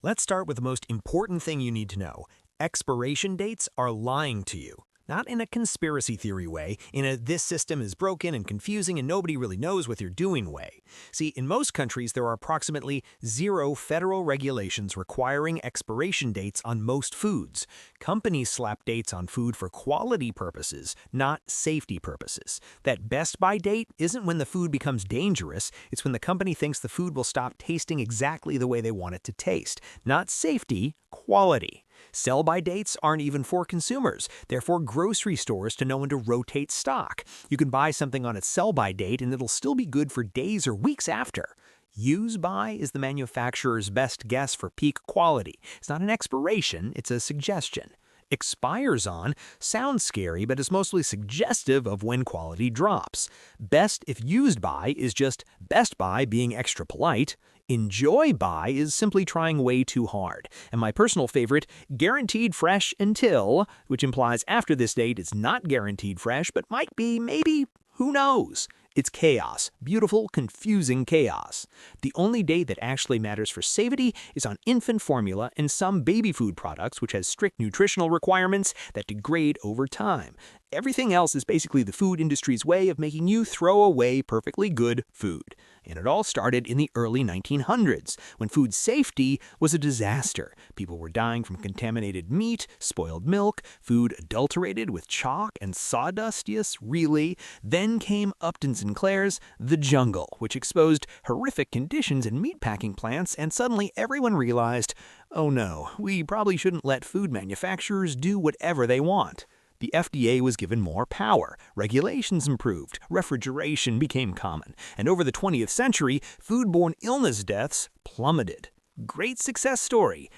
Let's start with the most important thing you need to know. Expiration dates are lying to you. Not in a conspiracy theory way, in a this system is broken and confusing and nobody really knows what they're doing way. See, in most countries there are approximately 0 federal regulations requiring expiration dates on most foods. Companies slap dates on food for quality purposes, not safety purposes. That best by date isn't when the food becomes dangerous, it's when the company thinks the food will stop tasting exactly the way they want it to taste. Not safety, quality. Sell-by dates aren't even for consumers. They're for grocery stores to know when to rotate stock. You can buy something on its sell-by date and it'll still be good for days or weeks after. Use-by is the manufacturer's best guess for peak quality. It's not an expiration, it's a suggestion. Expires on sounds scary, but is mostly suggestive of when quality drops. Best if used by is just best by being extra polite. Enjoy by is simply trying way too hard. And my personal favorite, guaranteed fresh until, which implies after this date it's not guaranteed fresh, but might be, maybe, who knows? It's chaos. Beautiful, confusing chaos. The only date that actually matters for safety is on infant formula and some baby food products, which has strict nutritional requirements that degrade over time. Everything else is basically the food industry's way of making you throw away perfectly good food. And it all started in the early 1900s, when food safety was a disaster. People were dying from contaminated meat, spoiled milk, food adulterated with chalk and sawdust, yes, really. Then came Upton Sinclair's The Jungle, which exposed horrific conditions in meatpacking plants, and suddenly everyone realized, oh no, we probably shouldn't let food manufacturers do whatever they want. The FDA was given more power, regulations improved, refrigeration became common, and over the 20th century, foodborne illness deaths plummeted. Great success story.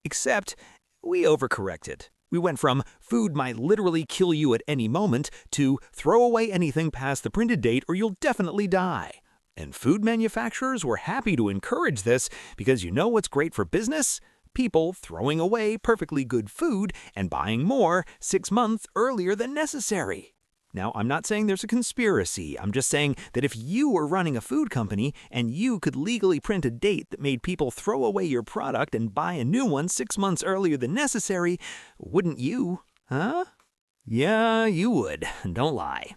Except, we overcorrected. We went from food might literally kill you at any moment to throw away anything past the printed date or you'll definitely die. And food manufacturers were happy to encourage this because you know what's great for business? People throwing away perfectly good food and buying more 6 months earlier than necessary. Now, I'm not saying there's a conspiracy. I'm just saying that if you were running a food company and you could legally print a date that made people throw away your product and buy a new one 6 months earlier than necessary, wouldn't you? Huh? Yeah, you would. Don't lie.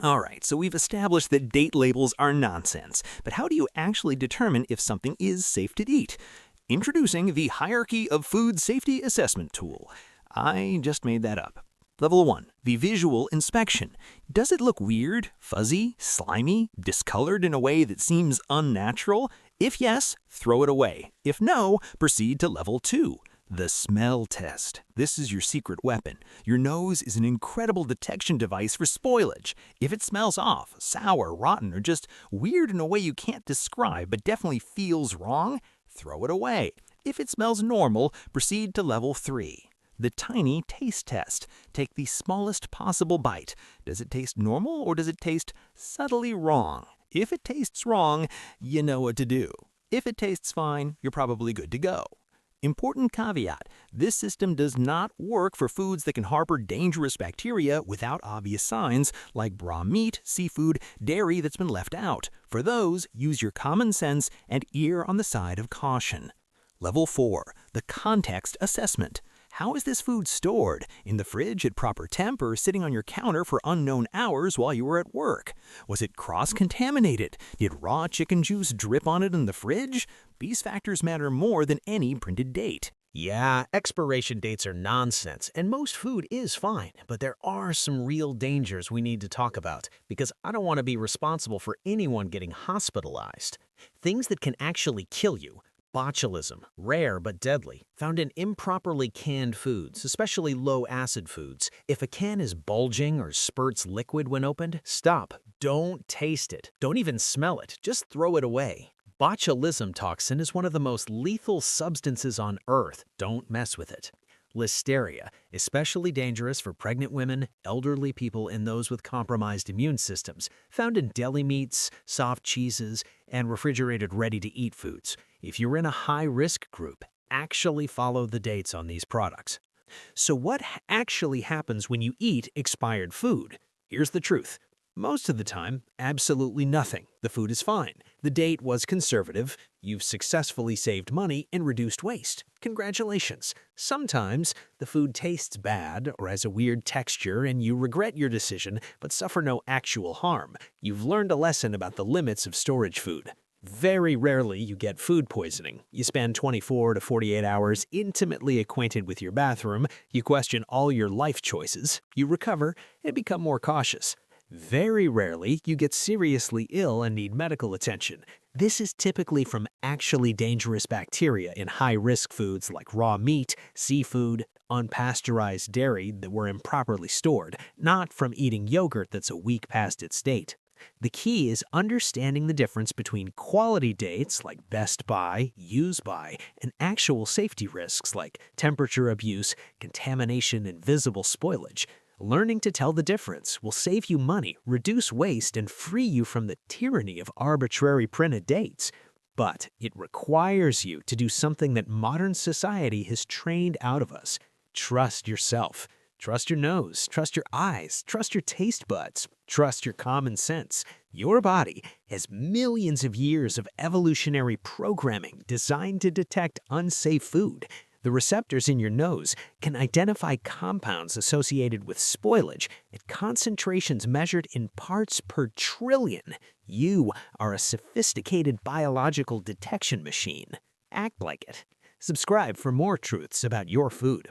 Alright, so we've established that date labels are nonsense, but how do you actually determine if something is safe to eat? Introducing the Hierarchy of Food Safety Assessment tool. I just made that up. Level 1. The visual inspection. Does it look weird, fuzzy, slimy, discolored in a way that seems unnatural? If yes, throw it away. If no, proceed to Level 2. The smell test. This is your secret weapon. Your nose is an incredible detection device for spoilage. If it smells off, sour, rotten, or just weird in a way you can't describe but definitely feels wrong, throw it away. If it smells normal, proceed to Level 3. The tiny taste test. Take the smallest possible bite. Does it taste normal or does it taste subtly wrong? If it tastes wrong, you know what to do. If it tastes fine, you're probably good to go. Important caveat, this system does not work for foods that can harbor dangerous bacteria without obvious signs, like raw meat, seafood, dairy that's been left out. For those, use your common sense and err on the side of caution. Level 4. The context assessment. How is this food stored? In the fridge at proper temp or sitting on your counter for unknown hours while you were at work? Was it cross-contaminated? Did raw chicken juice drip on it in the fridge? These factors matter more than any printed date. Yeah, expiration dates are nonsense, and most food is fine, but there are some real dangers we need to talk about, because I don't want to be responsible for anyone getting hospitalized. Things that can actually kill you. Botulism, rare but deadly, found in improperly canned foods, especially low-acid foods. If a can is bulging or spurts liquid when opened, stop. Don't taste it. Don't even smell it. Just throw it away. Botulism toxin is one of the most lethal substances on Earth. Don't mess with it. Listeria, especially dangerous for pregnant women, elderly people, and those with compromised immune systems, found in deli meats, soft cheeses, and refrigerated ready-to-eat foods. If you're in a high-risk group, actually follow the dates on these products. So what actually happens when you eat expired food? Here's the truth. Most of the time, absolutely nothing. The food is fine. The date was conservative. You've successfully saved money and reduced waste. Congratulations. Sometimes the food tastes bad or has a weird texture and you regret your decision but suffer no actual harm. You've learned a lesson about the limits of storage food. Very rarely you get food poisoning. You spend 24 to 48 hours intimately acquainted with your bathroom, you question all your life choices, you recover, and become more cautious. Very rarely you get seriously ill and need medical attention. This is typically from actually dangerous bacteria in high-risk foods like raw meat, seafood, unpasteurized dairy that were improperly stored, not from eating yogurt that's a week past its date. The key is understanding the difference between quality dates like best by, use by, and actual safety risks like temperature abuse, contamination, and visible spoilage. Learning to tell the difference will save you money, reduce waste, and free you from the tyranny of arbitrary printed dates. But it requires you to do something that modern society has trained out of us. Trust yourself. Trust your nose, trust your eyes, trust your taste buds, trust your common sense. Your body has millions of years of evolutionary programming designed to detect unsafe food. The receptors in your nose can identify compounds associated with spoilage at concentrations measured in parts per trillion. You are a sophisticated biological detection machine. Act like it. Subscribe for more truths about your food.